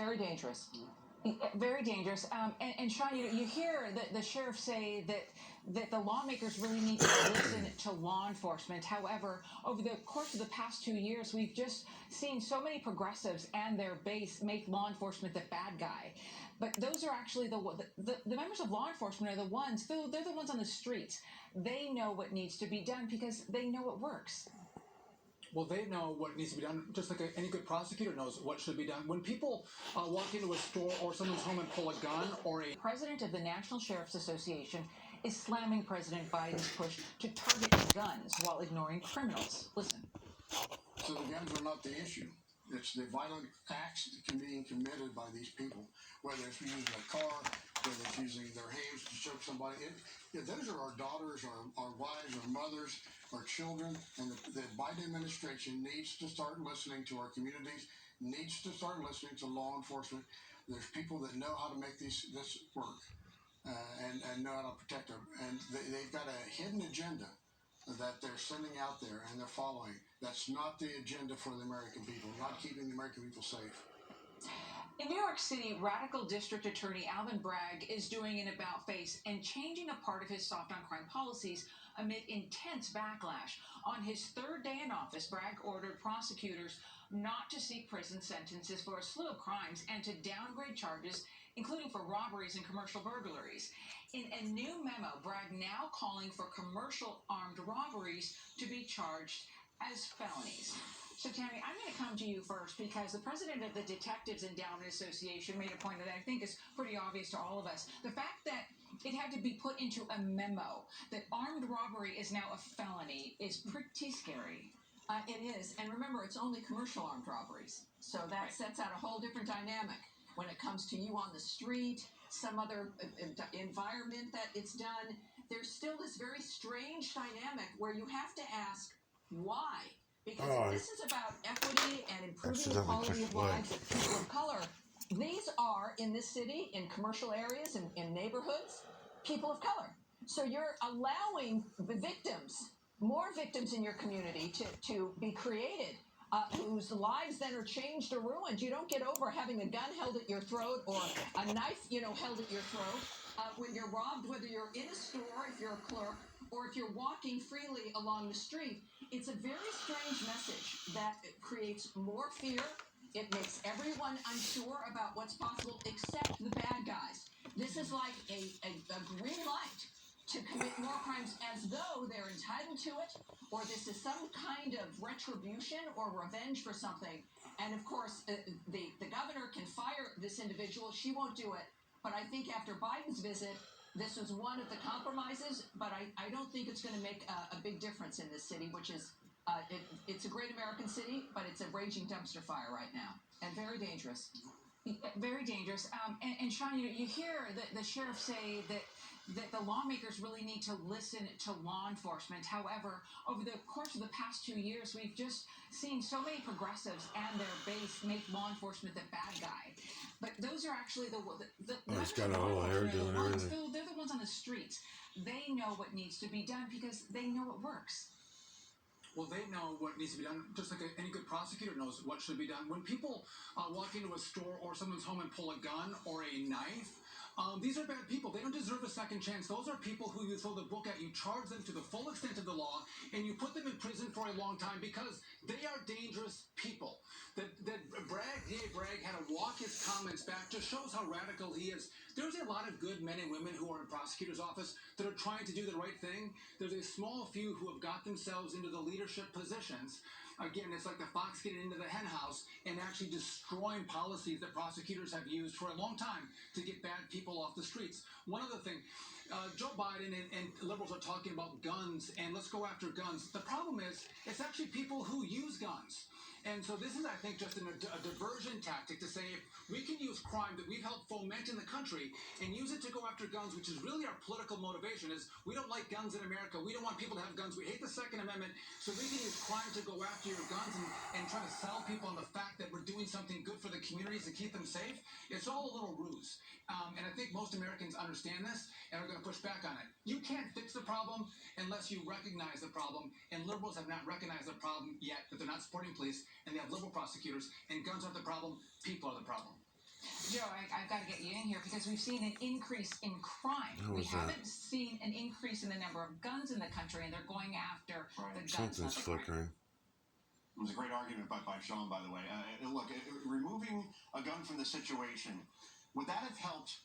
very dangerous. Very dangerous. And Sean, you hear the sheriff say that the lawmakers really need to listen to law enforcement. However, over the course of the past 2 years, we've just seen so many progressives and their base make law enforcement the bad guy. But those are actually the members of law enforcement are the ones, they're the ones on the streets. They know what needs to be done because they know it works. Well, they know what needs to be done, just like any good prosecutor knows what should be done. When people walk into a store or someone's home and pull a gun or a... President of the National Sheriff's Association is slamming President Biden's push to target guns while ignoring criminals. Listen. So the guns are not the issue. It's the violent acts being committed by these people, whether it's using a car, whether it's using their hands to choke somebody. Those are our daughters, our wives, our mothers, our children, and the Biden administration needs to start listening to our communities, needs to start listening to law enforcement. There's people that know how to make this work and know how to protect them. And they've got a hidden agenda that they're sending out there and they're following. That's not the agenda for the American people, not keeping the American people safe. In New York City, radical district attorney Alvin Bragg is doing an about-face and changing a part of his soft-on-crime policies amid intense backlash. On his third day in office, Bragg ordered prosecutors not to seek prison sentences for a slew of crimes and to downgrade charges, including for robberies and commercial burglaries. In a new memo, Bragg now calling for commercial armed robberies to be charged as felonies. So, Tammy, I'm going to come to you first because the president of the Detectives Endowment Association made a point that I think is pretty obvious to all of us. The fact that it had to be put into a memo that armed robbery is now a felony is pretty scary. It is. And remember, it's only commercial armed robberies. So that sets out a whole different dynamic when it comes to you on the street, some other environment that it's done. There's still this very strange dynamic where you have to ask why. Because if this is about equity and improving the quality of lives of people of color, these are, in this city, in commercial areas, in neighborhoods, people of color. So you're allowing the victims, more victims in your community to be created, whose lives then are changed or ruined. You don't get over having a gun held at your throat or a knife, held at your throat. When you're robbed, whether you're in a store, if you're a clerk, or if you're walking freely along the street, it's a very strange message that creates more fear. It makes everyone unsure about what's possible except the bad guys. This is like a green light to commit more crimes as though they're entitled to it, or this is some kind of retribution or revenge for something. And of course, the governor can fire this individual. She won't do it. But I think after Biden's visit, this was one of the compromises, but I don't think it's going to make a big difference in this city, which is, it's a great American city, but it's a raging dumpster fire right now, and very dangerous. Very dangerous. And Sean, you hear the sheriff say that the lawmakers really need to listen to law enforcement. However, over the course of the past 2 years, we've just seen so many progressives and their base make law enforcement the bad guy. But those are actually he's got a whole hairdo and everything. They're the ones on the streets. They know what needs to be done because they know it works. Well, they know what needs to be done, just like any good prosecutor knows what should be done. When people walk into a store or someone's home and pull a gun or a knife, these are bad people. They don't deserve a second chance. Those are people who you throw the book at, you charge them to the full extent of the law, and you put them in prison for a long time because they are dangerous people. That Bragg had to walk his comments back just shows how radical he is. There's a lot of good men and women who are in prosecutor's office that are trying to do the right thing. There's a small few who have got themselves into the leadership positions. Again, it's like the fox getting into the hen house and actually destroying policies that prosecutors have used for a long time to get bad people off the streets. One other thing, Joe Biden and liberals are talking about guns and let's go after guns. The problem is, it's actually people who use guns. And so this is, I think, just a diversion tactic to say if we can use crime that we've helped foment in the country and use it to go after guns, which is really our political motivation, is we don't like guns in America. We don't want people to have guns. We hate the Second Amendment. So we can use crime to go after your guns and try to sell people on the fact that we're doing something good for the communities to keep them safe. It's all a little ruse. And I think most Americans understand this and are going to push back on it. You can't fix the problem unless you recognize the problem. And liberals have not recognized the problem yet, that they're not supporting police. And they have liberal prosecutors, and guns aren't the problem, people are the problem. Joe, I've got to get you in here because we've seen an increase in crime. How We was that? haven't seen an increase in the number of guns in the country, and they're going after the guns. Something's flickering. It was a great argument by Sean, by the way. Look, removing a gun from the situation, would that have helped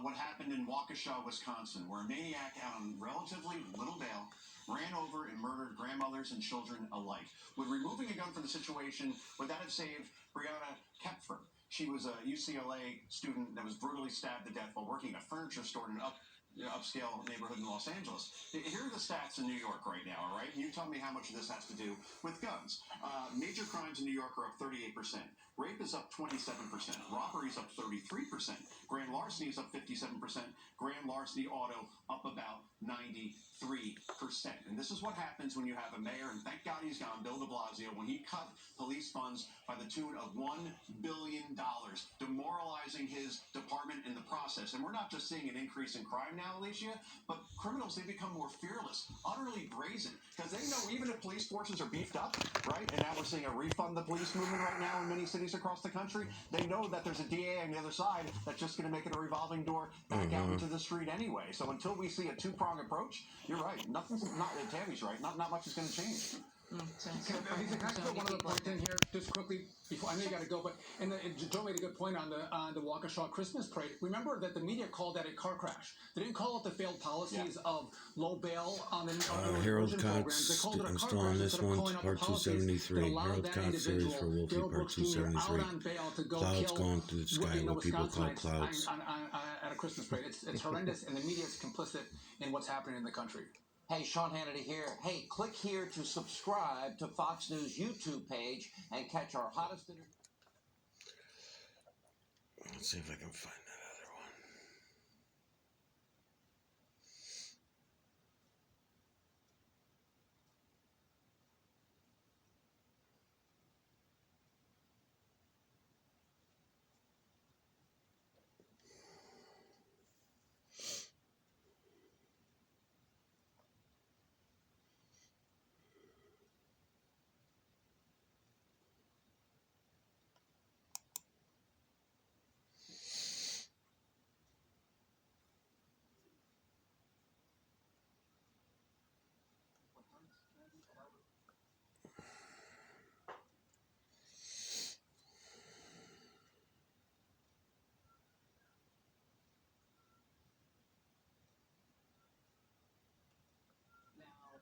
what happened in Waukesha, Wisconsin, where a maniac out on relatively little bail ran over and murdered grandmothers and children alike? Would removing a gun from the situation, would that have saved Breonna Kepfer? She was a UCLA student that was brutally stabbed to death while working at a furniture store in an upscale neighborhood in Los Angeles. Here are the stats in New York right now, all right? You tell me how much of this has to do with guns. Major crimes in New York are up 38%. Rape is up 27%. Robbery is up 33%. Grand larceny is up 57%. Grand larceny auto up about 93%. And this is what happens when you have a mayor, and thank God he's gone, Bill de Blasio, when he cut police funds by the tune of $1 billion, demoralizing his department in the process. And we're not just seeing an increase in crime now, Alicia, but criminals, they become more fearless, utterly brazen, because they know even if police forces are beefed up, right, and now we're seeing a refund the police movement right now in many cities across the country, they know that there's a DA on the other side that's just going to make it a revolving door back out into the street anyway. So until we see a two-pronged approach, you're right. Nothing's not. Tammy's right. Not much is going to change. Can I put one other point in here, just quickly, before I know you got to go, but Joe made a good point on the Waukesha Christmas parade. Remember that the media called that a car crash. They didn't call it the failed policies of low bail on the Harold immersion Cox, programs. They called it a I'm car still on crash this instead of one, calling out the part policies 273. that allowed Harold that Cox series individual, for Wolfie, Daryl part Brooks Jr., out 273. on bail to go Clouds kill going through the sky, what people call Wisconsinites clouds. at a Christmas parade. It's horrendous, and the media is complicit in what's happening in the country. Hey, Sean Hannity here. Hey, click here to subscribe to Fox News YouTube page and catch our hottest interviews. Let's see if I can find that other one.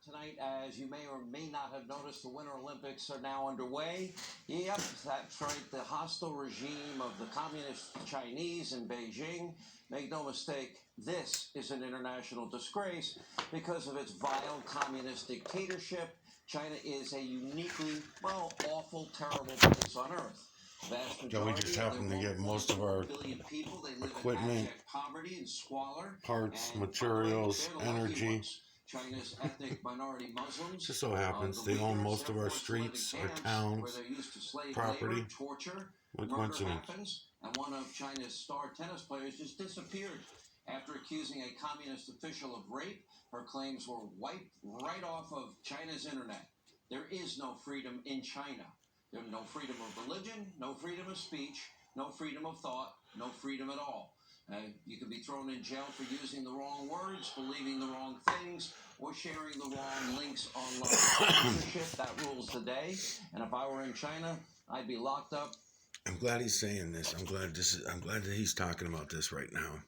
Tonight, as you may or may not have noticed, the Winter Olympics are now underway. Yep, that's right, the hostile regime of the communist Chinese in Beijing. Make no mistake, this is an international disgrace because of its vile communist dictatorship. China is a uniquely, awful, terrible place on earth. Vast Yeah, we majority just of happen their to get 1.4 most of our billion people, they live equipment, in abject poverty and squalor. parts, And materials, by the way, they're the lucky energy. ones. China's ethnic minority Muslims. Just so happens they own most of our streets, our towns, property. Labor, torture, What murder coincidence. happens, and one of China's star tennis players just disappeared after accusing a communist official of rape. Her claims were wiped right off of China's internet. There is no freedom in China. There's no freedom of religion, no freedom of speech, no freedom of thought, no freedom at all. You can be thrown in jail for using the wrong words, believing the wrong things, or sharing the wrong links online. Censorship, that rules the day. And if I were in China, I'd be locked up. I'm glad he's saying this. I'm glad that he's talking about this right now,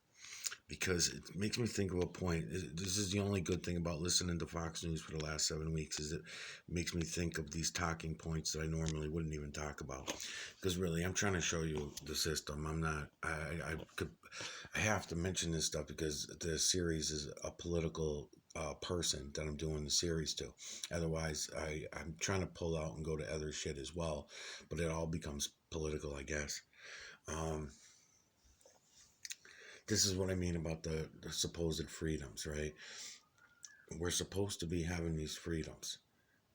because it makes me think of a point. This is the only good thing about listening to Fox News for the last 7 weeks, is it makes me think of these talking points that I normally wouldn't even talk about. Because really, I'm trying to show you the system. I'm not. I have to mention this stuff because the series is a political person that I'm doing the series to. Otherwise, I'm trying to pull out and go to other shit as well, but it all becomes political, I guess. This is what I mean about the supposed freedoms, right? We're supposed to be having these freedoms.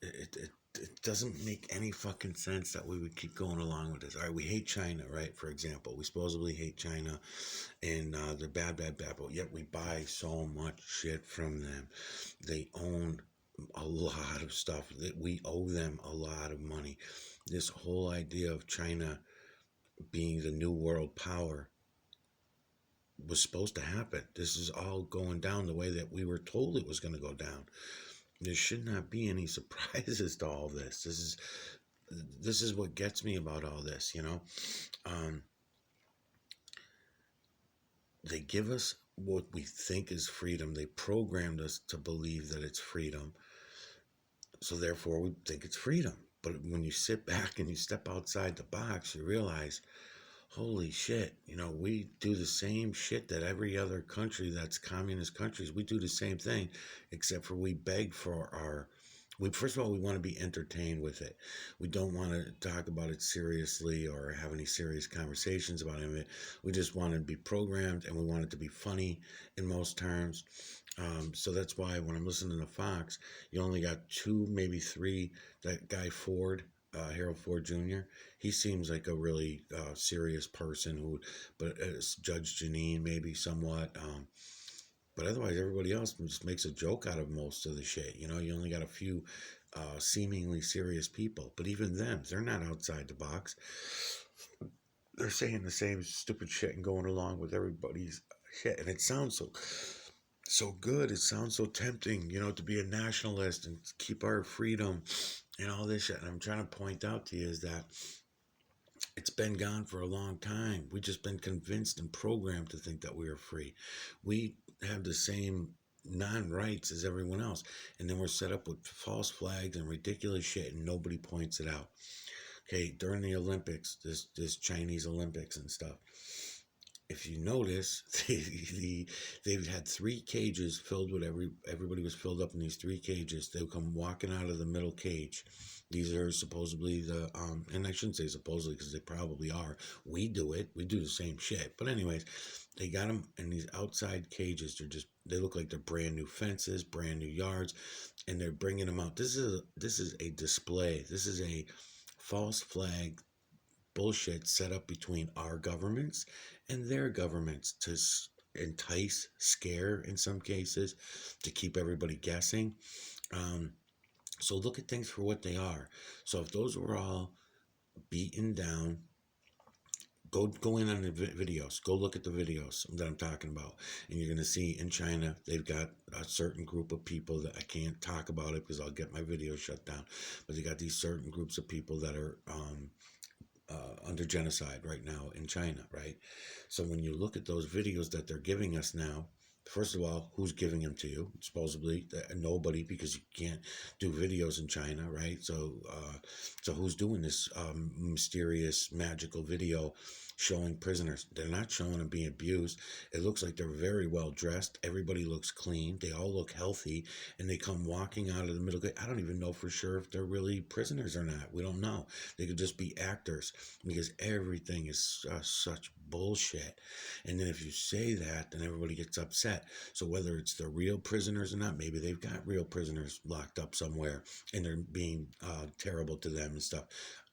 It doesn't make any fucking sense that we would keep going along with this. All right, we hate China, right? For example, we supposedly hate China, and they're bad, but yet we buy so much shit from them. They own a lot of stuff. That we owe them a lot of money. This whole idea of China being the new world power was supposed to happen. This is all going down the way that we were told it was going to go down. There should not be any surprises to all this. This is what gets me about all this, you know. They give us what we think is freedom. They programmed us to believe that it's freedom. So therefore we think it's freedom. But when you sit back and you step outside the box, you realize, holy shit, you know, we do the same shit that every other country that's communist countries, we do the same thing, except for we beg for first of all, we want to be entertained with it. We don't want to talk about it seriously or have any serious conversations about it. We just want to be programmed, and we want it to be funny in most terms. So that's why when I'm listening to Fox, you only got 2, maybe 3, that guy Ford, Harold Ford Jr. He seems like a really serious person but Judge Janine maybe somewhat. But otherwise, everybody else just makes a joke out of most of the shit. You know, you only got a few seemingly serious people. But even them, they're not outside the box. They're saying the same stupid shit and going along with everybody's shit. And it sounds so good. It sounds so tempting, you know, to be a nationalist and keep our freedom and all this shit. And I'm trying to point out to you is that it's been gone for a long time. We've just been convinced and programmed to think that we are free. We have the same non-rights as everyone else. And then we're set up with false flags and ridiculous shit, and nobody points it out. Okay, during the Olympics, this Chinese Olympics and stuff, if you notice, they've had 3 cages filled with everybody was filled up in these 3 cages. They would come walking out of the middle cage. These are supposedly and I shouldn't say supposedly because they probably are. We do it. We do the same shit. But anyways, they got them in these outside cages. They look like they're brand new fences, brand new yards, and they're bringing them out. This is a display. This is a false flag bullshit set up between our governments and their governments to entice, scare in some cases, to keep everybody guessing. So look at things for what they are. So if those were all beaten down, go in on the videos. Go look at the videos that I'm talking about. And you're going to see in China, they've got a certain group of people that I can't talk about it because I'll get my video shut down. But they got these certain groups of people that are under genocide right now in China, right? So when you look at those videos that they're giving us now, first of all, who's giving them to you? Supposedly nobody, because you can't do videos in China, right? So who's doing this mysterious, magical video showing prisoners? They're not showing them being abused. It looks like they're very well dressed. Everybody looks clean. They all look healthy, and they come walking out of the middle gate. I don't even know for sure if they're really prisoners or not. We don't know. They could just be actors because everything is such bullshit. And then if you say that, then everybody gets upset. So whether it's the real prisoners or not, maybe they've got real prisoners locked up somewhere and they're being terrible to them and stuff.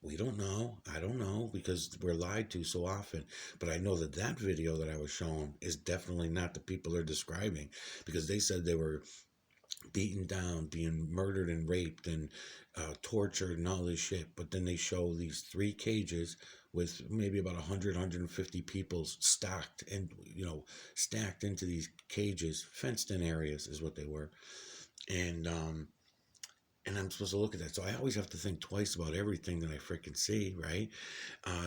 We don't know. I don't know, because we're lied to so often. But I know that video that I was shown is definitely not the people they're describing, because they said they were beaten down, being murdered and raped and tortured and all this shit. But then they show these 3 cages with maybe about 100, 150 people stacked into these cages, fenced in areas is what they were. And I'm supposed to look at that. So I always have to think twice about everything that I freaking see, right?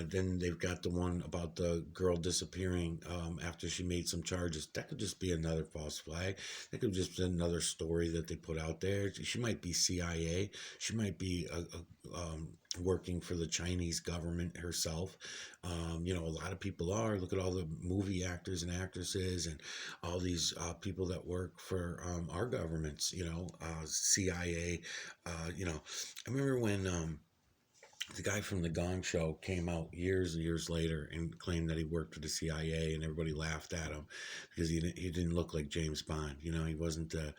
Then they've got the one about the girl disappearing after she made some charges. That could just be another false flag. That could just be another story that they put out there. She might be CIA. She might be working for the Chinese government herself. A lot of people are. Look at all the movie actors and actresses and all these people that work for our governments, CIA. I remember when the guy from the Gong Show came out years and years later and claimed that he worked for the CIA, and everybody laughed at him because he didn't look like James Bond. He wasn't the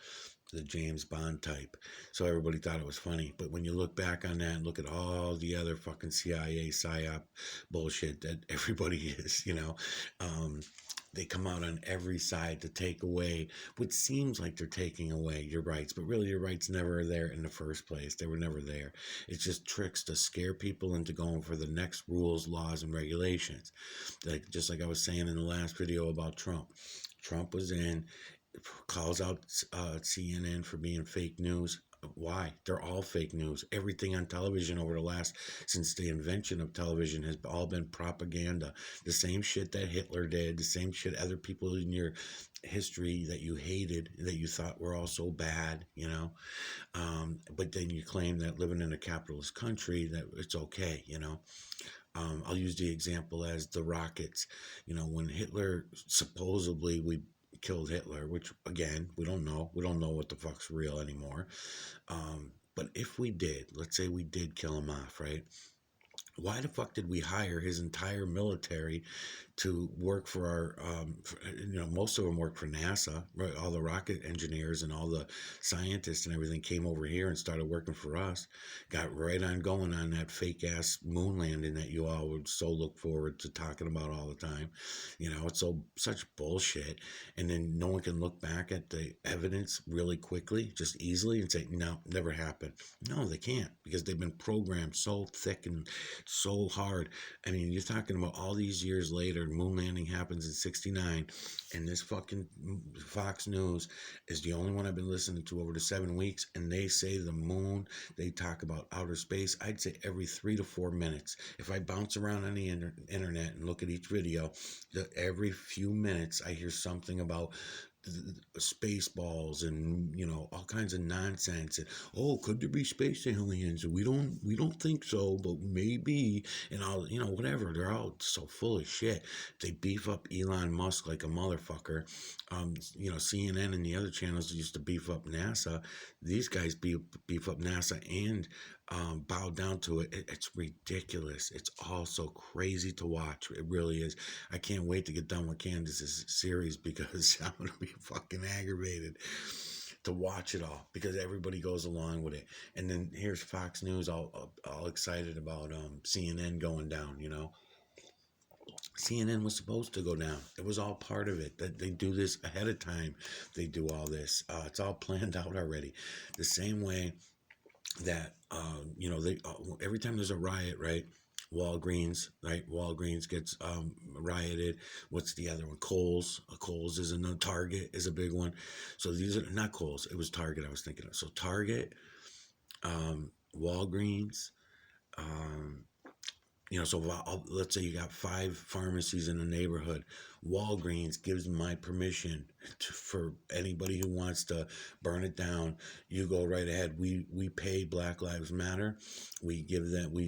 James Bond type. So everybody thought it was funny. But when you look back on that and look at all the other fucking CIA, PSYOP bullshit that everybody is, they come out on every side to take away what seems like they're taking away your rights, but really your rights never are there in the first place. They were never there. It's just tricks to scare people into going for the next rules, laws, and regulations. Like just like I was saying in the last video about Trump. Trump was in, calls out CNN for being fake news. Why? They're all fake news. Everything on television over the last, since the invention of television, has all been propaganda. The same shit that Hitler did, the same shit other people in your history that you hated, that you thought were all so bad, you know. But then you claim that living in a capitalist country, that it's okay, you know. I'll use the example as the rockets. You know, when Hitler, supposedly we killed Hitler, which again, we don't know. We don't know what the fuck's real anymore. But if we did, let's say we did kill him off, right? Why the fuck did we hire his entire military to work for our, most of them work for NASA, right? All the rocket engineers and all the scientists and everything came over here and started working for us, got right on going on that fake ass moon landing that you all would so look forward to talking about all the time. You know, it's such bullshit. And then no one can look back at the evidence really quickly, just easily, and say, no, never happened. No, they can't, because they've been programmed so thick and so hard. I mean, you're talking about all these years later, moon landing happens in 69, and this fucking Fox News is the only one I've been listening to over the 7 weeks, and they say the moon, they talk about outer space, I'd say every 3 to 4 minutes. If I bounce around on the internet and look at each video, every few minutes I hear something about space balls and, you know, all kinds of nonsense. And oh, could there be space aliens? We don't think so, but maybe. And all, you know, whatever. They're all so full of shit. They beef up Elon Musk like a motherfucker. You know, CNN and the other channels used to beef up NASA. These guys beef up NASA and bow down to it. It's ridiculous. It's all so crazy to watch. It really is. I can't wait to get done with Candace's series, because I'm gonna be fucking aggravated to watch it all, because everybody goes along with it. And then here's Fox News all excited about CNN going down. You know, CNN was supposed to go down. It was all part of it. That they do this ahead of time. They do all this. It's all planned out already. The same way that you know, they every time there's a riot, right? Walgreens, right? Walgreens gets rioted. What's the other one? Kohl's. Kohl's is another. Target is a big one. So these are not Kohl's. It was Target I was thinking of. So Target, Walgreens, you know, so let's say you got 5 pharmacies in a neighborhood. Walgreens gives my permission for anybody who wants to burn it down. You go right ahead. We pay Black Lives Matter. We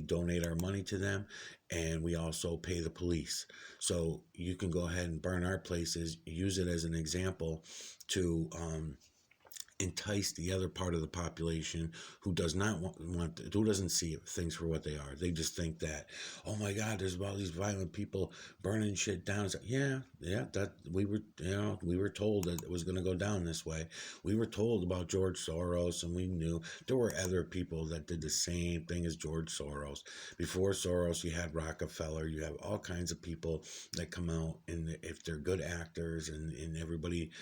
donate our money to them, and we also pay the police. So you can go ahead and burn our places. Use it as an example to entice the other part of the population who does not who doesn't see things for what they are. They just think that, oh my God, there's all these violent people burning shit down. It's like, yeah, that we were told that it was going to go down this way. We were told about George Soros, and we knew there were other people that did the same thing as George Soros. Before Soros, you had Rockefeller. You have all kinds of people that come out, and if they're good actors, and everybody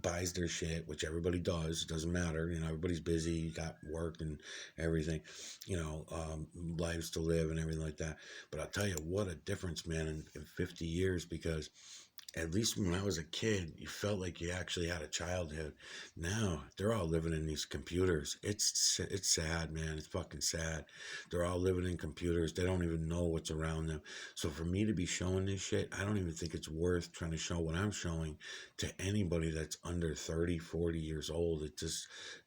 buys their shit, which everybody does. It doesn't matter. You know, everybody's busy, you got work and everything, you know, lives to live and everything like that. But I'll tell you what a difference, man, in 50 years, because at least when I was a kid, you felt like you actually had a childhood. Now they're all living in these computers. It's sad, man. It's fucking sad. They're all living in computers. They don't even know what's around them. So for me to be showing this shit, I don't even think it's worth trying to show what I'm showing to anybody that's under 30, 40 years old.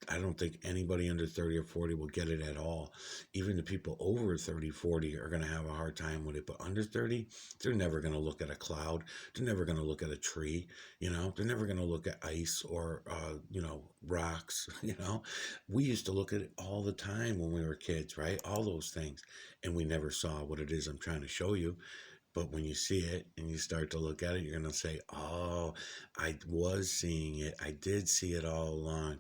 I don't think anybody under 30 or 40 will get it at all. Even the people over 30, 40 are going to have a hard time with it. But under 30, they're never going to look at a cloud. They're never going to look at a tree, you know, they're never going to look at ice or, you know, rocks, you know. We used to look at it all the time when we were kids, right? All those things. And we never saw what it is I'm trying to show you. But when you see it and you start to look at it, you're going to say, oh, I was seeing it. I did see it all along.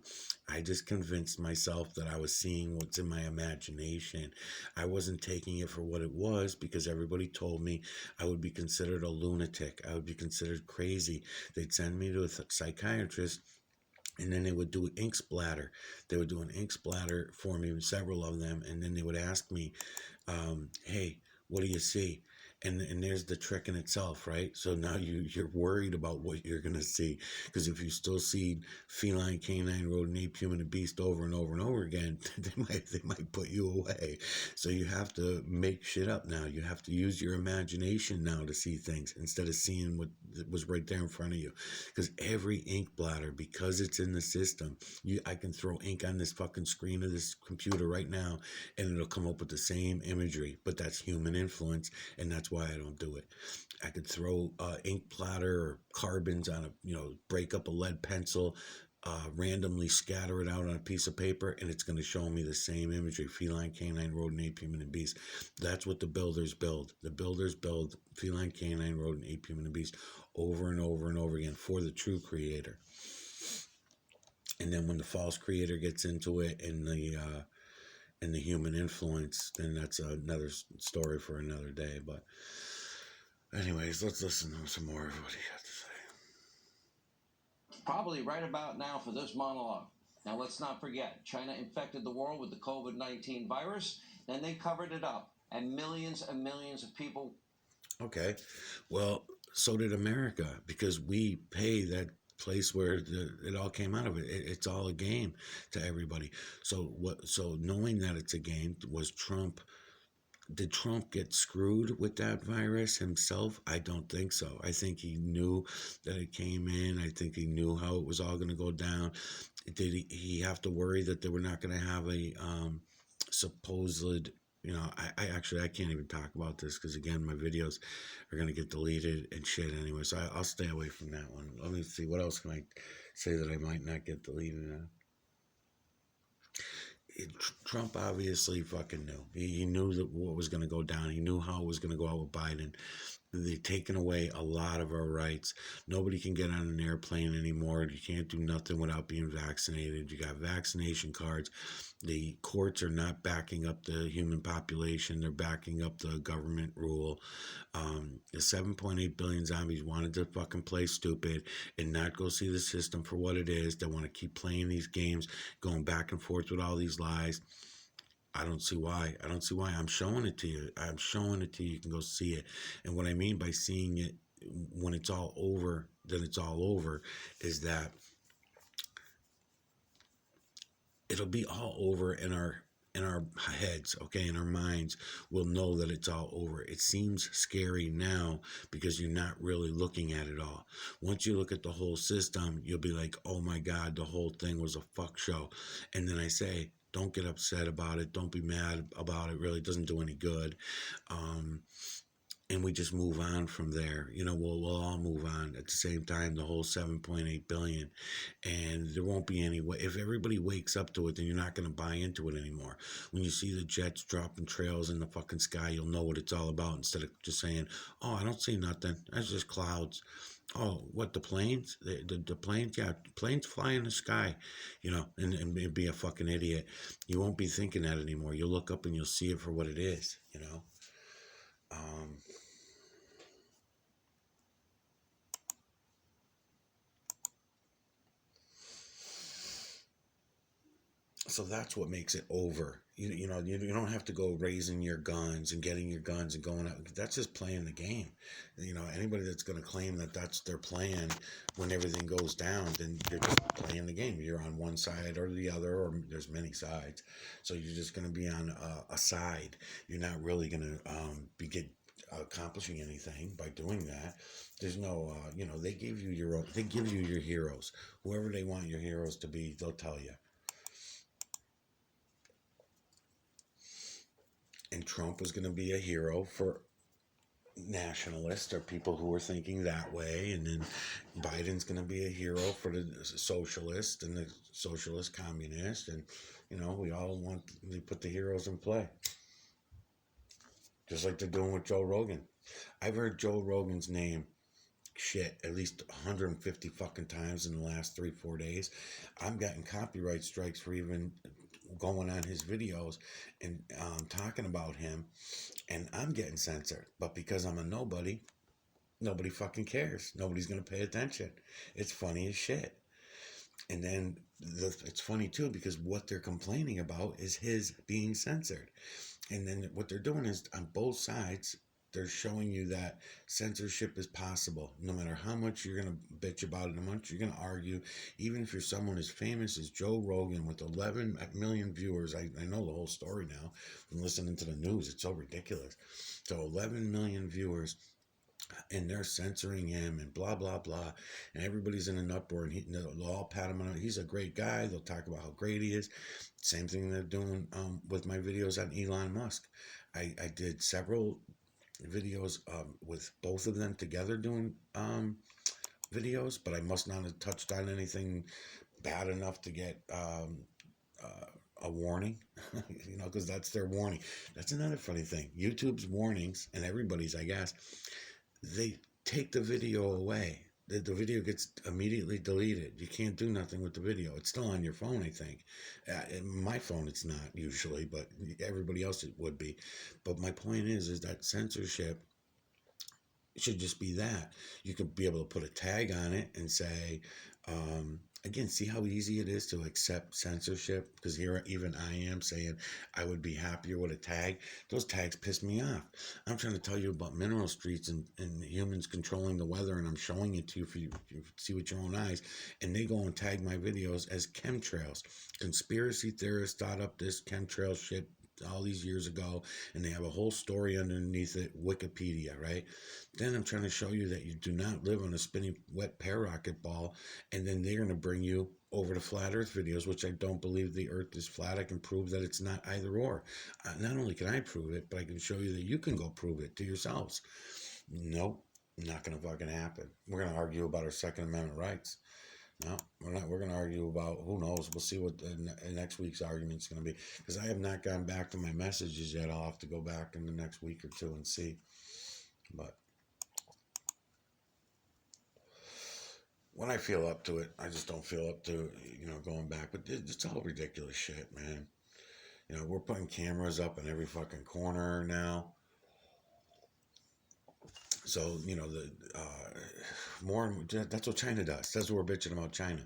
I just convinced myself that I was seeing what's in my imagination. I wasn't taking it for what it was because everybody told me I would be considered a lunatic. I would be considered crazy. They'd send me to a psychiatrist, and then they would do ink splatter. They would do an ink splatter for me, several of them, and then they would ask me, hey, what do you see? And there's the trick in itself, right? So now you're worried about what you're gonna see, because if you still see feline, canine, rodent, ape, human, and beast over and over and over again, they might put you away. So you have to make shit up now. You have to use your imagination now to see things instead of seeing what was right there in front of you. Because every ink bladder, because it's in the system, I can throw ink on this fucking screen of this computer right now, and it'll come up with the same imagery. But that's human influence, and that's why I don't do it. I could throw ink splatter or carbons on break up a lead pencil, randomly scatter it out on a piece of paper, and it's going to show me the same imagery: feline, canine, rodent, ape, human, and beast. That's what the builders build. The builders build feline, canine, rodent, ape, human, and beast over and over and over again for the true creator. And then when the false creator gets into it and the human influence, then that's another story for another day. But anyways, let's listen to some more of what he had to say. Probably right about now for this monologue. Now, let's not forget, China infected the world with the COVID-19 virus, then they covered it up, and millions of people. Okay, well, so did America, because we pay that place where it all came out of it. It's all a game to everybody. So knowing that it's a game, did Trump get screwed with that virus himself? I don't think so. I think he knew that it came in. I think he knew how it was all going to go down. Did he have to worry that they were not going to have a supposed, I can't even talk about this because, again, my videos are going to get deleted and shit anyway. So I'll stay away from that one. Let me see. What else can I say that I might not get deleted now? Trump obviously fucking knew. He knew that what was going to go down. He knew how it was going to go out with Biden. They've taken away a lot of our rights. Nobody can get on an airplane anymore. You can't do nothing without being vaccinated. You got vaccination cards. The courts are not backing up the human population. They're backing up the government rule. The 7.8 billion zombies wanted to fucking play stupid and not go see the system for what it is. They want to keep playing these games, going back and forth with all these lies. I don't see why. I'm showing it to you. You can go see it. And what I mean by seeing it when it's all over, then it's all over, is that it'll be all over in our heads, okay, in our minds. We'll know that it's all over. It seems scary now because you're not really looking at it all. Once you look at the whole system, you'll be like, oh my God, the whole thing was a fuck show. And then I say, don't get upset about it. Don't be mad about it. Really doesn't do any good. And we just move on from there. We'll all move on at the same time, the whole 7.8 billion. And there won't be any way. If everybody wakes up to it, then you're not going to buy into it anymore. When you see the jets dropping trails in the fucking sky, you'll know what it's all about, instead of just saying, oh, I don't see nothing. That's just clouds. Oh, what, the planes? The planes? Yeah, planes fly in the sky, and be a fucking idiot. You won't be thinking that anymore. You'll look up and you'll see it for what it is, So that's what makes it over. You don't have to go raising your guns and getting your guns and going out. That's just playing the game. Anybody that's going to claim that that's their plan when everything goes down, then you're just playing the game. You're on one side or the other, or there's many sides. So you're just going to be on a side. You're not really going to accomplishing anything by doing that. There's no, they give you your heroes. Whoever they want your heroes to be, they'll tell you. And Trump was going to be a hero for nationalists or people who are thinking that way. And then Biden's going to be a hero for the socialists and the socialist communists. And, we all want to put the heroes in play. just like they're doing with Joe Rogan. I've heard Joe Rogan's name shit at least 150 fucking times in the last 3-4 days. I'm getting copyright strikes for even going on his videos and talking about him, and I'm getting censored. But because I'm a nobody, nobody fucking cares. Nobody's gonna pay attention. It's funny as shit. And then it's funny too because what they're complaining about is his being censored. And then what they're doing is on both sides, they're showing you that censorship is possible. No matter how much you're going to bitch about it, how much you're going to argue, even if you're someone as famous as Joe Rogan with 11 million viewers. I know the whole story now from listening to the news. It's so ridiculous. So 11 million viewers, and they're censoring him and blah blah blah, and everybody's in an uproar, and they'll all pat him on. He's a great guy. They'll talk about how great he is. Same thing they're doing with my videos on Elon Musk. I did several videos with both of them together doing videos, but I must not have touched on anything bad enough to get a warning, because that's their warning. That's another funny thing. YouTube's warnings, and everybody's, I guess, they take the video away. The video gets immediately deleted. You can't do nothing with the video. It's still on your phone, I think. My phone, it's not usually, but everybody else it would be. But my point is that censorship should just be that. You could be able to put a tag on it and say, again, see how easy it is to accept censorship? Because here even I am saying I would be happier with a tag. Those tags piss me off. I'm trying to tell you about mineral streets and humans controlling the weather, and I'm showing it to you for you to see with your own eyes. And they go and tag my videos as chemtrails. Conspiracy theorists thought up this chemtrail shit all these years ago, and they have a whole story underneath it, Wikipedia, right? Then I'm trying to show you that you do not live on a spinning wet pararocket ball, and then they're going to bring you over to flat earth videos, which I don't believe the earth is flat. I can prove that it's not either or. Not only can I prove it, but I can show you that you can go prove it to yourselves. Nope, not going to fucking happen. We're going to argue about our Second Amendment rights. No, we're not. We're going to argue about, who knows. We'll see what the next week's argument is going to be. Because I have not gone back to my messages yet. I'll have to go back in the next week or two and see. But when I feel up to it, I just don't feel up to, going back. But it's all ridiculous shit, man. We're putting cameras up in every fucking corner now. So, that's what China does. That's what we're bitching about China.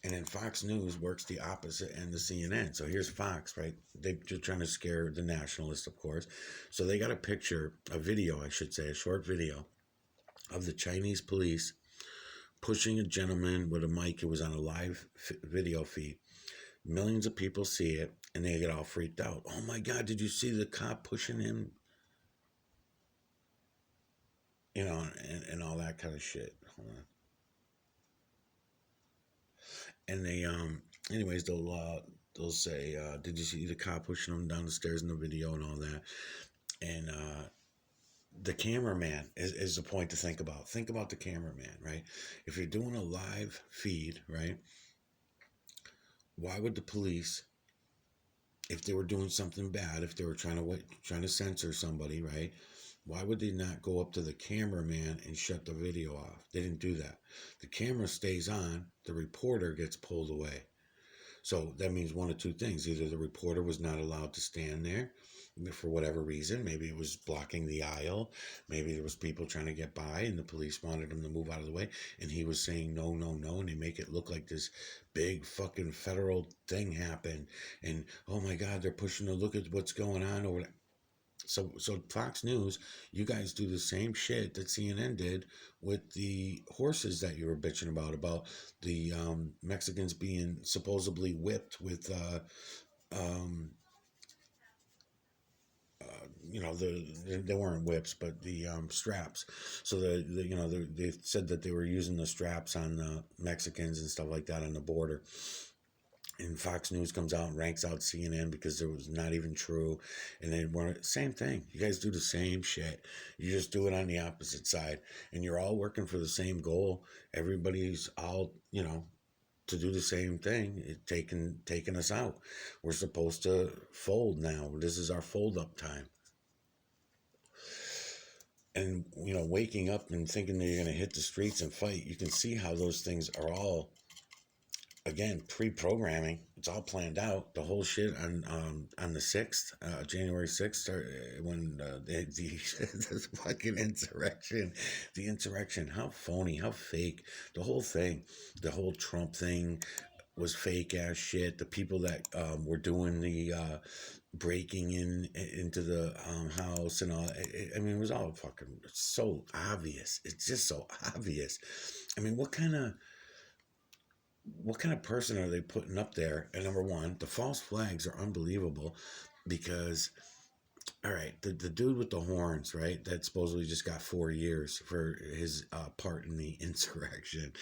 And then Fox News works the opposite end of CNN. So here's Fox, right? They're trying to scare the nationalists, of course. So they got a video, I should say, a short video of the Chinese police pushing a gentleman with a mic. It was on a live video feed. Millions of people see it, and they get all freaked out. Oh my God, did you see the cop pushing him? And all that kind of shit. Hold on. And they, anyways, they'll say, did you see the cop pushing him down the stairs in the video and all that? And the cameraman is the point to think about. Think about the cameraman, right? If you're doing a live feed, right? Why would the police, if they were doing something bad, if they were trying to censor somebody, right? Why would they not go up to the cameraman and shut the video off? They didn't do that. The camera stays on, the reporter gets pulled away. So that means one of two things. Either the reporter was not allowed to stand there for whatever reason. Maybe it was blocking the aisle. Maybe there was people trying to get by and the police wanted him to move out of the way. And he was saying no, no, no. And they make it look like this big fucking federal thing happened. And, oh my God, they're pushing to look at what's going on over there. So Fox News, you guys do the same shit that CNN did with the horses that you were bitching about the Mexicans being supposedly whipped with, they weren't whips, but the straps. So they said that they were using the straps on the Mexicans and stuff like that on the border. And Fox News comes out and ranks out CNN because it was not even true. And then same thing. You guys do the same shit. You just do it on the opposite side. And you're all working for the same goal. Everybody's all, to do the same thing. Taking us out. We're supposed to fold now. This is our fold up time. and waking up and thinking that you're going to hit the streets and fight, you can see how those things are all, again, pre-programming. It's all planned out. The whole shit on the 6th, January 6th, when the fucking insurrection, how phony, how fake, the whole thing, the whole Trump thing was fake ass shit. The people that were doing the breaking into the house and all, I mean, it was all fucking so obvious. It's just so obvious. I mean, what kind of person are they putting up there? And number one, the false flags are unbelievable because, all right, the dude with the horns, right, that supposedly just got 4 years for his part in the insurrection.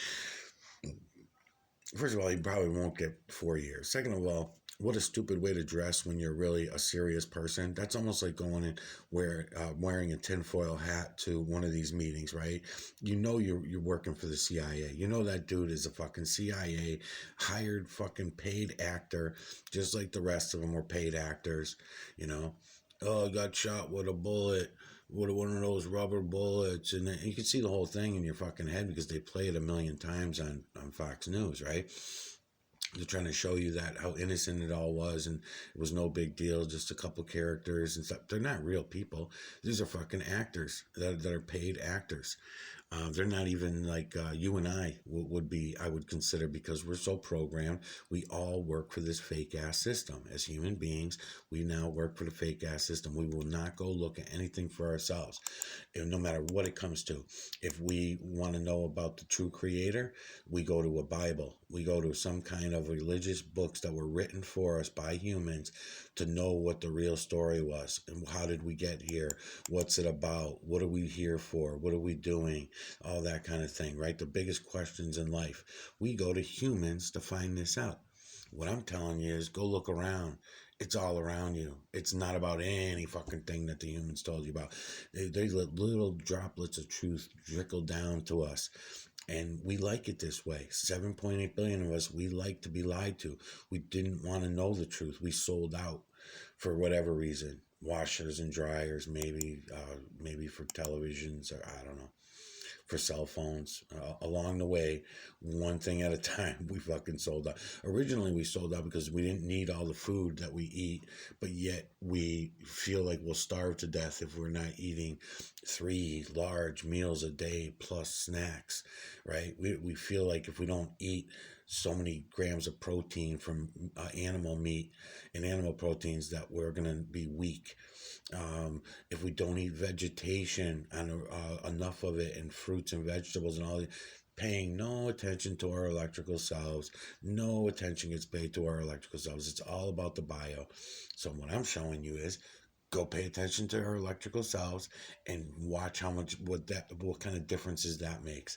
First of all, he probably won't get 4 years. Second of all, what a stupid way to dress when you're really a serious person. That's almost like going in wearing a tinfoil hat to one of these meetings, right? You're working for the CIA. You know that dude is a fucking CIA hired fucking paid actor, just like the rest of them were paid actors. Oh, I got shot with a bullet. With one of those rubber bullets, and then you can see the whole thing in your fucking head because they play it a million times on Fox News, right? They're trying to show you that how innocent it all was, and it was no big deal, just a couple characters and stuff. They're not real people. These are fucking actors that are paid actors. They're not even like you and I would be, I would consider, because we're so programmed. We all work for this fake ass system. As human beings, we now work for the fake ass system. We will not go look at anything for ourselves, and no matter what it comes to. If we want to know about the true creator, we go to a Bible. We go to some kind of religious books that were written for us by humans to know what the real story was and how did we get here? What's it about? What are we here for? What are we doing? All that kind of thing, right? The biggest questions in life. We go to humans to find this out. What I'm telling you is go look around. It's all around you. It's not about any fucking thing that the humans told you about. They let little droplets of truth trickle down to us. And we like it this way. 7.8 billion of us, we like to be lied to. We didn't want to know the truth. We sold out for whatever reason. Washers and dryers, maybe for televisions, or I don't know, for cell phones. Along the way, one thing at a time, we fucking sold out. Originally, we sold out because we didn't need all the food that we eat, but yet we feel like we'll starve to death if we're not eating 3 large meals a day plus snacks, right? We feel like if we don't eat so many grams of protein from animal meat and animal proteins that we're going to be weak. If we don't eat vegetation and enough of it, and fruits and vegetables and all that, paying no attention to our electrical selves, no attention gets paid to our electrical selves. It's all about the bio. So what I'm showing you is go pay attention to our electrical selves and watch what kind of differences that makes.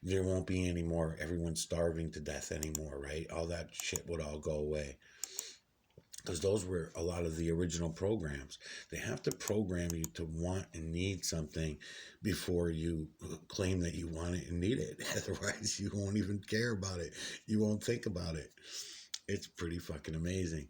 There won't be any more everyone starving to death anymore, right? All that shit would all go away. Because those were a lot of the original programs. They have to program you to want and need something before you claim that you want it and need it. Otherwise, you won't even care about it. You won't think about it. It's pretty fucking amazing.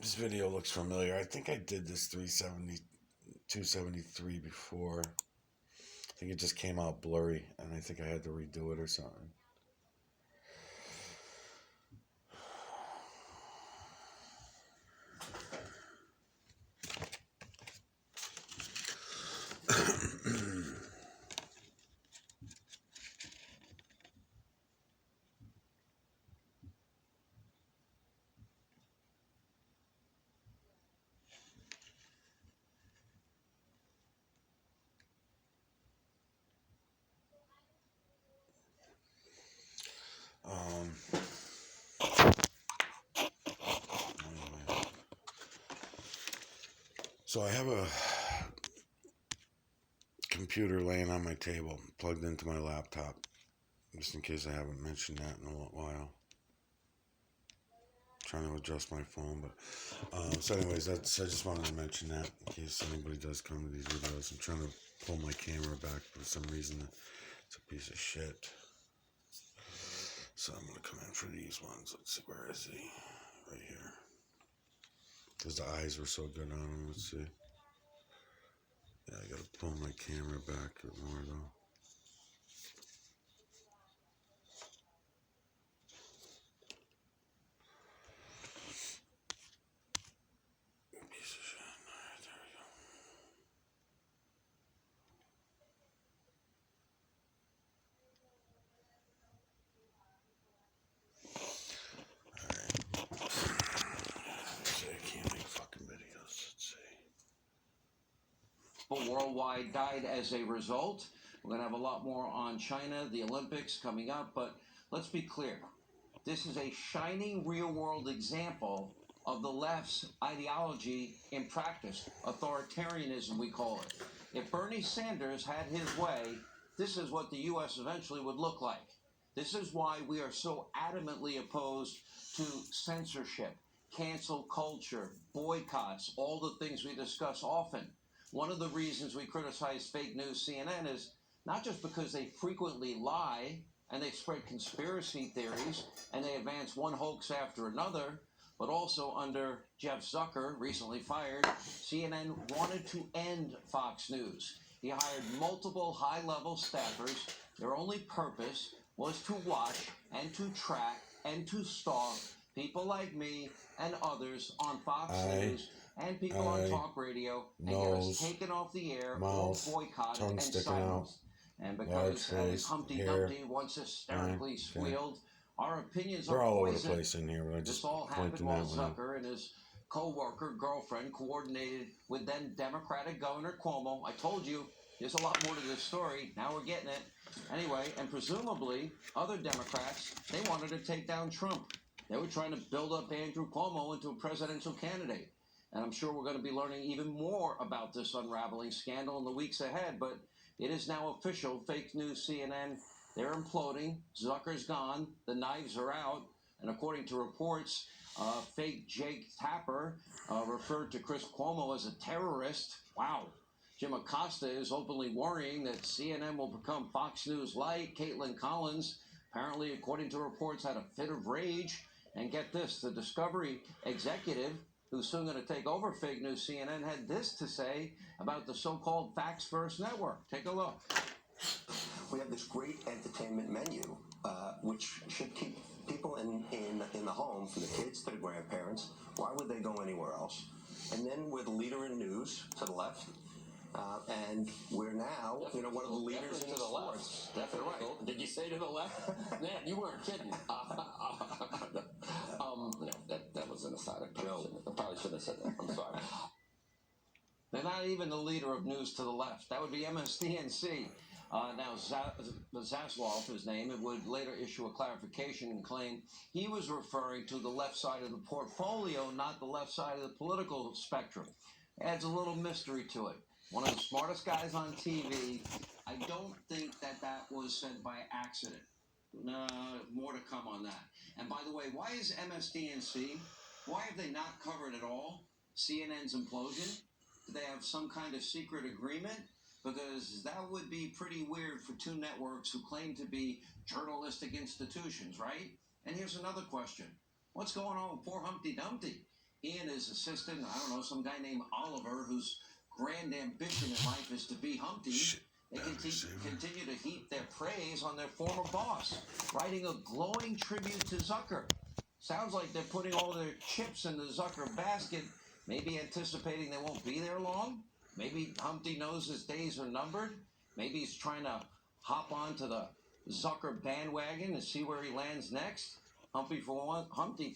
This video looks familiar. I think I did this 273 before. I think it just came out blurry, and I think I had to redo it or something. So I have a computer laying on my table, plugged into my laptop, just in case I haven't mentioned that in a while. Trying to adjust my phone, but so anyways, I just wanted to mention that in case anybody does come to these videos. I'm trying to pull my camera back, but for some reason it's a piece of shit. So I'm gonna come in for these ones. Let's see, where is he? Right here. Because the eyes were so good on him. Let's see. Yeah, I gotta pull my camera back a bit more though. Piece of shit. Alright, there we go. I can't make fucking videos. Let's see. People worldwide died as a result. We're going to have a lot more on China, the Olympics coming up, but let's be clear. This is a shining real-world example of the left's ideology in practice. Authoritarianism, we call it. If Bernie Sanders had his way, this is what the U.S. eventually would look like. This is why we are so adamantly opposed to censorship, cancel culture, boycotts, all the things we discuss often. One of the reasons we criticize fake news CNN is not just because they frequently lie and they spread conspiracy theories and they advance one hoax after another, but also under Jeff Zucker, recently fired, CNN wanted to end Fox News. He hired multiple high-level staffers. Their only purpose was to watch and to track and to stalk people like me and others on Fox News and people on talk radio and get us taken off the air or boycotted and silenced. And because as Humpty Dumpty once hysterically squealed, our opinions are all over the poison. place in here, but I just This all happened pointing while that one out. Zucker and his co-worker girlfriend coordinated with then Democratic Governor Cuomo. I told you, there's a lot more to this story. Now we're getting it. Anyway, and presumably other Democrats, they wanted to take down Trump. They were trying to build up Andrew Cuomo into a presidential candidate. And I'm sure we're going to be learning even more about this unraveling scandal in the weeks ahead. But it is now official. Fake news CNN, they're imploding. Zucker's gone. The knives are out. And according to reports, fake Jake Tapper referred to Chris Cuomo as a terrorist. Wow. Jim Acosta is openly worrying that CNN will become Fox News Light. Caitlin Collins, apparently, according to reports, had a fit of rage. And get this, the Discovery executive, who's soon going to take over fake news CNN, had this to say about the so-called Facts First Network. Take a look. We have this great entertainment menu, which should keep people in the home, from the kids to the grandparents. Why would they go anywhere else? And then we're the leader in news to the left. And we're now, one of the leaders in to the left. sports. Definitely. Right. Did you say to the left? Man, you weren't kidding. That was an aside. I probably shouldn't have said that. I'm sorry. They're not even the leader of news to the left. That would be MSDNC. Now, Zaslav, his name, it would later issue a clarification and claim he was referring to the left side of the portfolio, not the left side of the political spectrum. Adds a little mystery to it. One of the smartest guys on TV. I don't think that was said by accident. No, more to come on that. And by the way, why is MSDNC, why have they not covered at all CNN's implosion? Do they have some kind of secret agreement? Because that would be pretty weird for two networks who claim to be journalistic institutions, right? And here's another question. What's going on with poor Humpty Dumpty? He and his assistant, I don't know, some guy named Oliver, whose grand ambition in life is to be Humpty. They continue to heap their praise on their former boss, writing a glowing tribute to Zucker. Sounds like they're putting all their chips in the Zucker basket, maybe anticipating they won't be there long. Maybe Humpty knows his days are numbered. Maybe he's trying to hop onto the Zucker bandwagon and see where he lands next. Humpty for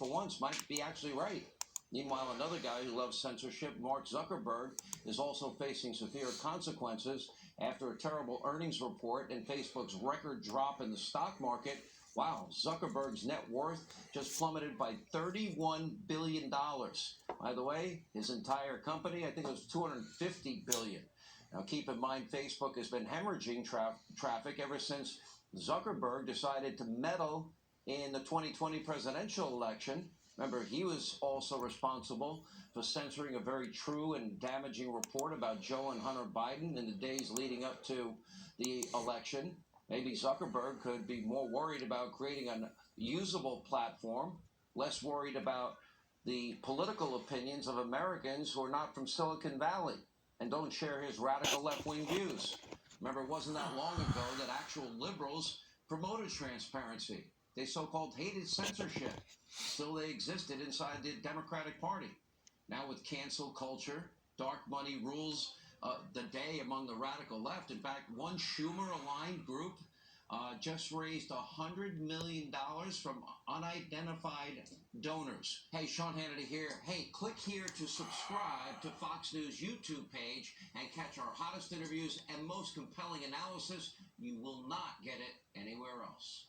once might be actually right. Meanwhile, another guy who loves censorship, Mark Zuckerberg, is also facing severe consequences after a terrible earnings report and Facebook's record drop in the stock market. Wow, Zuckerberg's net worth just plummeted by $31 billion. By the way, his entire company, I think it was $250 billion. Now, keep in mind, Facebook has been hemorrhaging traffic ever since Zuckerberg decided to meddle in the 2020 presidential election. Remember, he was also responsible for censoring a very true and damaging report about Joe and Hunter Biden in the days leading up to the election. Maybe Zuckerberg could be more worried about creating usable platform, less worried about the political opinions of Americans who are not from Silicon Valley and don't share his radical left-wing views. Remember, it wasn't that long ago that actual liberals promoted transparency. They so-called hated censorship. Still, they existed inside the Democratic Party. Now with cancel culture, dark money rules the day among the radical left. In fact, one Schumer-aligned group just raised $100 million from unidentified donors. Hey, Sean Hannity here. Hey, click here to subscribe to Fox News YouTube page and catch our hottest interviews and most compelling analysis. You will not get it anywhere else.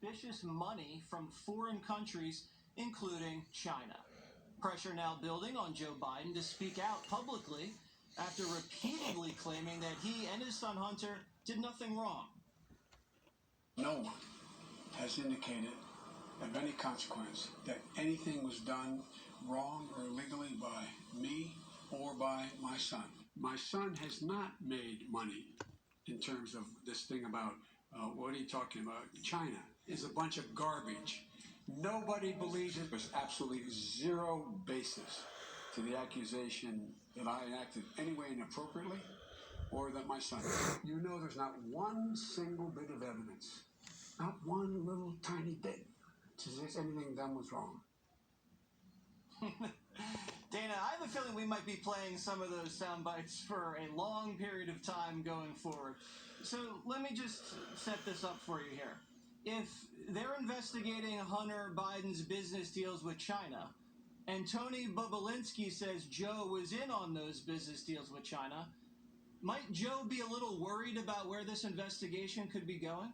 Suspicious money from foreign countries, including China. Pressure now building on Joe Biden to speak out publicly after repeatedly claiming that he and his son Hunter did nothing wrong. No one has indicated of any consequence that anything was done wrong or illegally by me or by my son. My son has not made money in terms of this thing about, what are you talking about? China is a bunch of garbage. Nobody believes it. There's absolutely zero basis to the accusation that I acted any way inappropriately or that my son did. You know there's not one single bit of evidence, not one little tiny bit, to suggest anything done was wrong. Dana, I have a feeling we might be playing some of those sound bites for a long period of time going forward. So let me just set this up for you here. If they're investigating Hunter Biden's business deals with China, and Tony Bobulinski says Joe was in on those business deals with China, might Joe be a little worried about where this investigation could be going?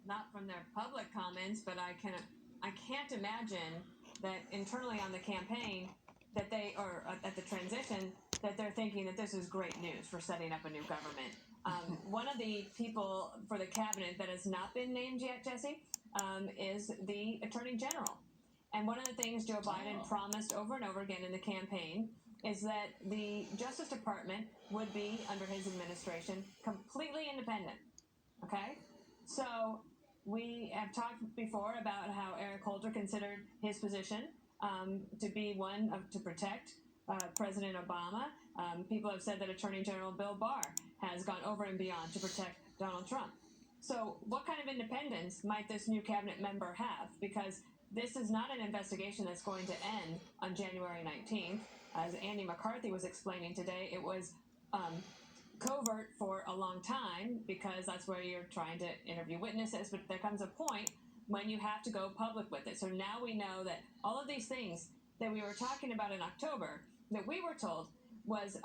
Not from their public comments, but I can't imagine that internally on the campaign that they, or at the transition, that they're thinking that this is great news for setting up a new government. One of the people for the cabinet that has not been named yet, Jesse, is the Attorney General. And one of the things Joe Biden promised over and over again in the campaign is that the Justice Department would be, under his administration, completely independent. Okay? So we have talked before about how Eric Holder considered his position to be one to protect President Obama. People have said that Attorney General Bill Barr has gone over and beyond to protect Donald Trump. So what kind of independence might this new cabinet member have? Because this is not an investigation that's going to end on January 19th. As Andy McCarthy was explaining today, it was covert for a long time because that's where you're trying to interview witnesses. But there comes a point when you have to go public with it. So now we know that all of these things that we were talking about in October that we were told was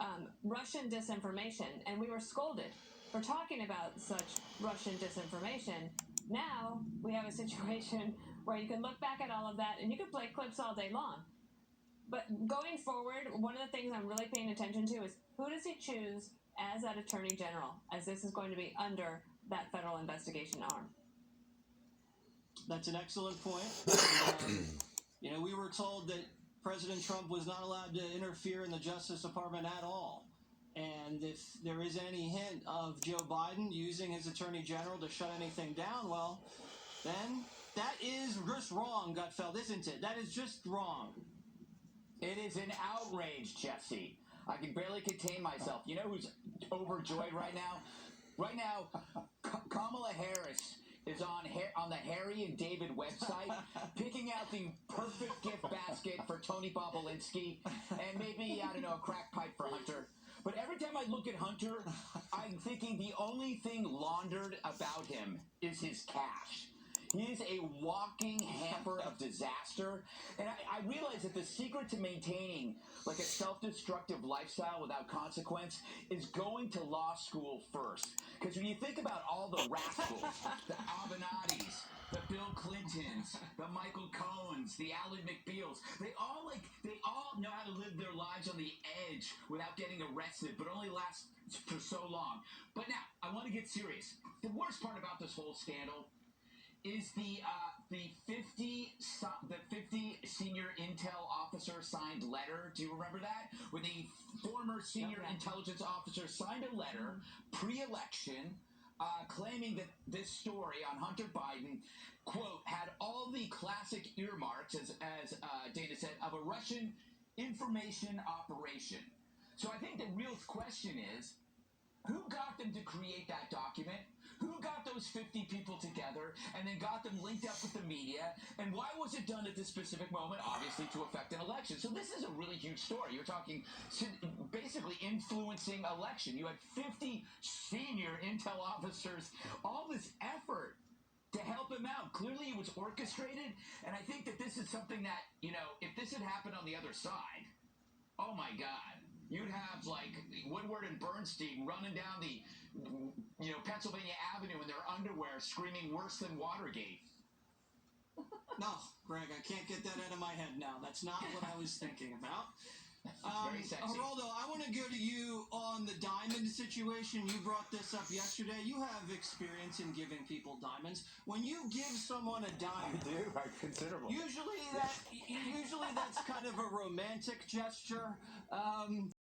Russian disinformation, and we were scolded for talking about such Russian disinformation. Now we have a situation where you can look back at all of that and you can play clips all day long. But going forward, one of the things I'm really paying attention to is who does he choose as that Attorney General, as this is going to be under that federal investigation arm? That's an excellent point. We were told that President Trump was not allowed to interfere in the Justice Department at all. And if there is any hint of Joe Biden using his Attorney General to shut anything down, well, then that is just wrong, Gutfeld, isn't it? That is just wrong. It is an outrage, Jesse. I can barely contain myself. You know who's overjoyed right now? Right now, Kamala Harris is on the Harry and David website picking out the perfect gift basket for Tony Bobulinski and maybe, I don't know, a crack pipe for Hunter. But every time I look at Hunter, I'm thinking the only thing laundered about him is his cash. He is a walking hamper of disaster. And I realize that the secret to maintaining like a self-destructive lifestyle without consequence is going to law school first. Because when you think about all the rascals, the Avenattis, the Bill Clintons, the Michael Cohens, the Ally McBeals, they all know how to live their lives on the edge without getting arrested, but only last for so long. But now, I want to get serious. The worst part about this whole scandal is the 50 senior intel officer signed letter. Do you remember that? When the former senior intelligence officer signed a letter pre-election claiming that this story on Hunter Biden, quote, had all the classic earmarks, as Dana said, of a Russian information operation. So I think the real question is, who got them to create that document? Who got those 50 people together and then got them linked up with the media? And why was it done at this specific moment? Obviously to affect an election. So this is a really huge story. You're talking basically influencing election. You had 50 senior intel officers, all this effort to help him out. Clearly it was orchestrated. And I think that this is something that, if this had happened on the other side, oh my God. You'd have, like, Woodward and Bernstein running down the, Pennsylvania Avenue in their underwear screaming worse than Watergate. No, Greg, I can't get that out of my head now. That's not what I was thinking about. Very sexy. Geraldo, I want to go to you on the diamond situation. You brought this up yesterday. You have experience in giving people diamonds. When you give someone a diamond, Considerable. usually that's kind of a romantic gesture.